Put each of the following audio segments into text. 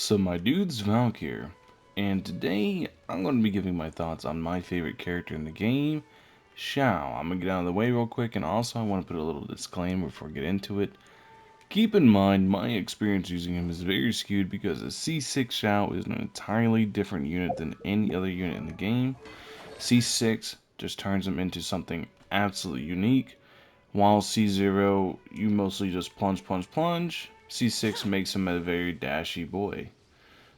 So my dude's Valk here, and today I'm going to be giving my thoughts on my favorite character in the game, Xiao. I'm going to get out of the way real quick, and also I want to put a little disclaimer before I get into it. Keep in mind, my experience using him is very skewed because a C6 Xiao is an entirely different unit than any other unit in the game. C6 just turns him into something absolutely unique, while C0, you mostly just plunge, plunge, plunge. C6 makes him a very dashy boy.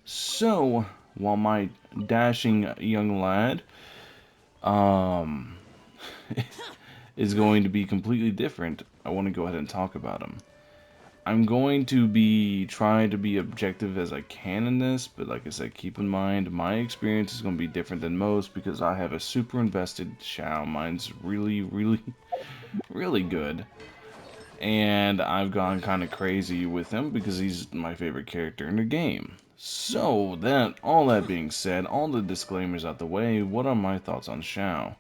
So, while my dashing young lad um, is going to be completely different, I want to go ahead and talk about him. I'm going to be trying to be objective as I can in this, but like I said, keep in mind my experience is going to be different than most because I have a super invested Xiao. Mine's really, really, really good. And I've gone kind of crazy with him because he's my favorite character in the game. So, all that being said, all the disclaimers out the way, what are my thoughts on Xiao?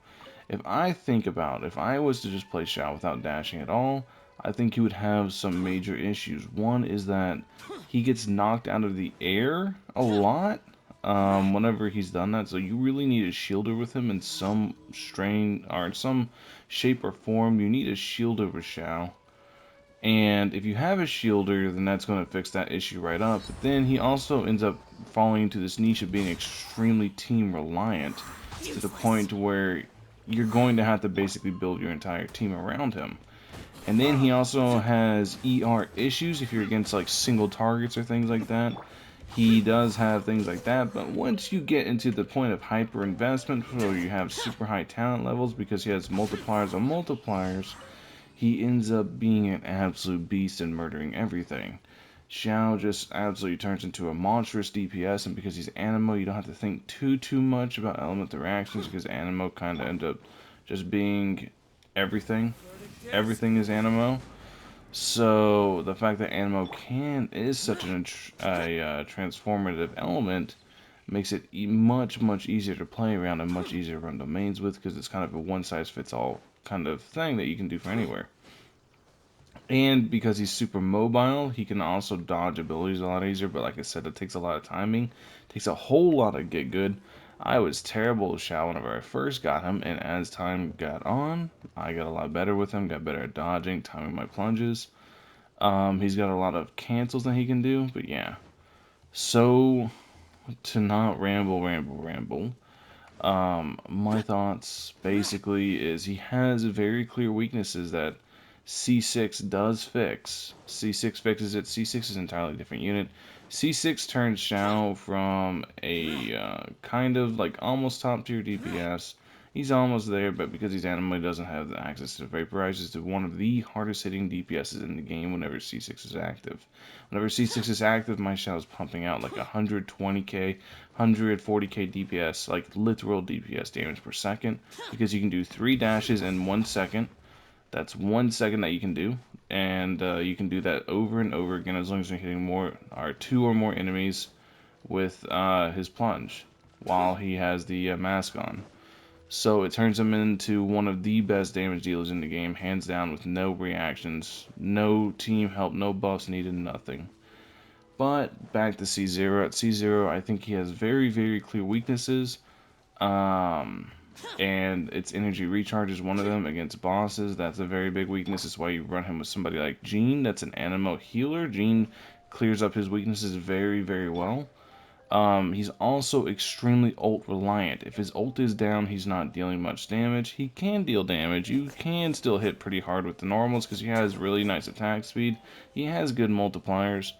If I was to just play Xiao without dashing at all, I think he would have some major issues. One is that he gets knocked out of the air a lot whenever he's done that, so you really need a shielder with him in some strain or in some shape or form. You need a shielder with Xiao. And if you have a shielder, then that's going to fix that issue right up. But then he also ends up falling into this niche of being extremely team reliant to the point where you're going to have to basically build your entire team around him. And then he also has ER issues if you're against like single targets or things like that. He does have things like that, but once you get into the point of hyper investment where you have super high talent levels because he has multipliers on multipliers, he ends up being an absolute beast and murdering everything. Xiao just absolutely turns into a monstrous DPS, and because he's Animo, you don't have to think too much about element reactions because Animo kind of ends up just being everything. Everything is Animo. So the fact that Animo is such a transformative element makes it much easier to play around and much easier to run domains with because it's kind of a one size fits all kind of thing that you can do for anywhere. And because he's super mobile, he can also dodge abilities a lot easier. But like I said, it takes a lot of timing. It takes a whole lot to get good. I was terrible with Xiao whenever I first got him, and as time got on, I got a lot better with him. Got better at dodging, timing my plunges. He's got a lot of cancels that he can do. But yeah, so to not ramble. My thoughts basically is he has very clear weaknesses that C6 does fix. C6 fixes it. C6 is an entirely different unit. C6 turns Xiao from a kind of like almost top tier DPS. He's almost there, but because he's anime, doesn't have the access to vaporizes to one of the hardest hitting DPSs in the game whenever C6 is active. Whenever C6 is active, my Xiao is pumping out like 120k, 140k DPS, like literal DPS damage per second, because you can do 3 dashes in 1 second. That's 1 second that you can do, and you can do that over and over again as long as you're hitting more or 2 or more enemies with his plunge while he has the mask on. So it turns him into one of the best damage dealers in the game, hands down, with no reactions, no team help, no buffs needed, nothing. But back to C0. At C0, I think he has very clear weaknesses. Um, and its energy recharge is one of them against bosses. That's a very big weakness. That's why you run him with somebody like Jean. That's an Animo healer. Jean clears up his weaknesses very well. He's also extremely ult reliant. If his ult is down, he's not dealing much damage. He can deal damage. You can still hit pretty hard with the normals because he has really nice attack speed. He has good multipliers.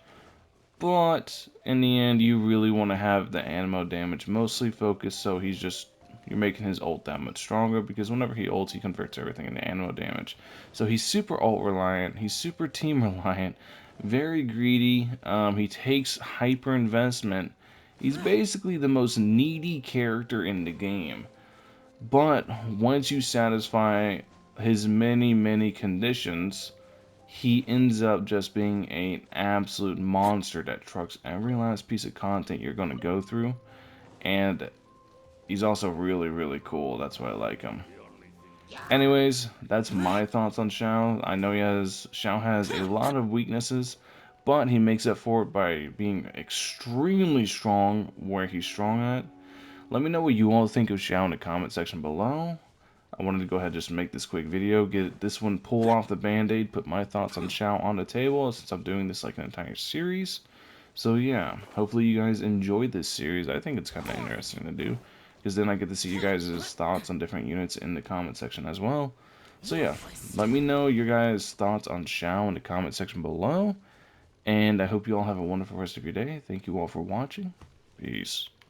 But in the end, you really want to have the Animo damage mostly focused, so you're making his ult that much stronger because whenever he ults, he converts everything into Animo damage. So he's super ult reliant, he's super team reliant, very greedy. He takes hyper investment. He's basically the most needy character in the game. But once you satisfy his many conditions, he ends up just being an absolute monster that trucks every last piece of content you're going to go through. And he's also really cool. That's why I like him. Anyways, that's my thoughts on Xiao. I know Xiao has a lot of weaknesses, but he makes up for it by being extremely strong where he's strong at. Let me know what you all think of Xiao in the comment section below. I wanted to go ahead and just make this quick video, get this one, pull off the band-aid, put my thoughts on Xiao on the table, since I'm doing this like an entire series. So yeah, hopefully you guys enjoyed this series. I think it's kind of interesting to do, because then I get to see you guys' thoughts on different units in the comment section as well. So yeah, let me know your guys' thoughts on Xiao in the comment section below, and I hope you all have a wonderful rest of your day. Thank you all for watching. Peace.